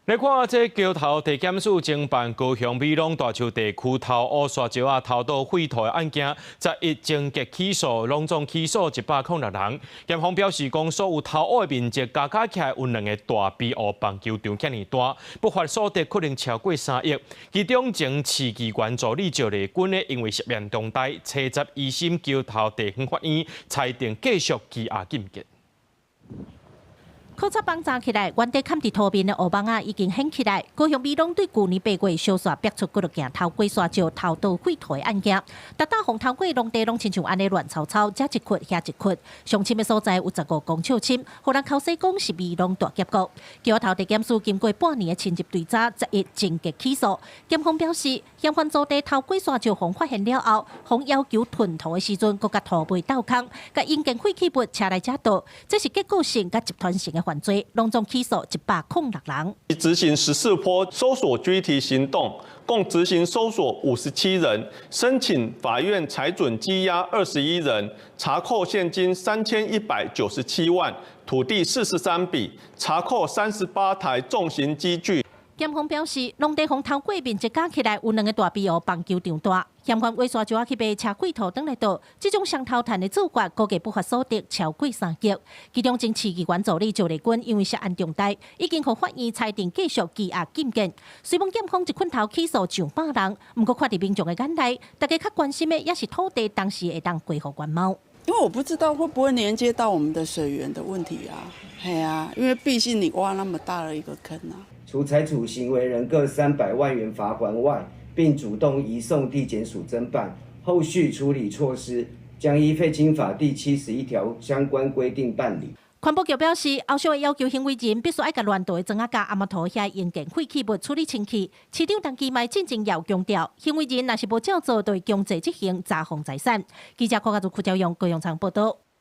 来看这桥头地检署侦办高雄美浓大树地区头乌沙石啊偷盗废土的案件，11侦结起诉，隆重起诉106人。检方表示，讲所有偷污的面积加起来有2个大比乌棒球场遐尼大，不法所得可能超过3亿。其中前市议员助理赵丽君呢，因为涉嫌重大，初10一审桥头地方法院裁定继续羁押禁见。考察帮查起来，原地砍伫土面的乌棒啊已经掀起来。高雄美浓对去年8月小刷逼出几落件偷过沙石、偷盗废土的案件，大大红头过农地拢亲像安尼乱草草，这一窟遐一窟。上深的所在有15公尺深，互人口说讲是美浓大结构。桥头地检署经过半年的深入追查，11侦结起诉。检方表示，嫌犯租地偷过沙石，方发现了后，方要求吞吐的时阵，佮甲土背斗空，甲引荐废弃物车来遮倒，这是结构性甲集团性的犯罪，隆重起诉106人。执行14波搜索具体行动，共执行搜索57人，申请法院裁准羁押21人，查扣现金3197万，土地43笔，查扣38台重型机具。检方表示，农地方偷过面积加起来有2个大比棒球场大。嫌犯为沙石去卖车贵土转来倒，这种上偷赚的做法，估计不法所得超过3亿。其中前市议员助理赵丽君因为涉案重大，已经予法院裁定继续羁押禁见。虽然检方一捆头起诉上百人，不过看伫民众的眼内，大家较关心的也是土地当时会当归户原貌。因为我不知道会不会连接到我们的水源的问题啊，嘿啊，因为毕竟你挖那么大的一个坑啊。除裁处行为人各300万元罚款外，并主动移送地检署侦办，后续处理措施将依废清法第71条相关规定办理。环保局表示，后续会要求行为人必须爱甲乱倒的庄仔甲阿妈土遐引荐废弃物处理清气。市长陈其迈进前要强调，行为人若是无照做，就会强制执行查封财产。记者柯家族邱兆阳高雄场报道。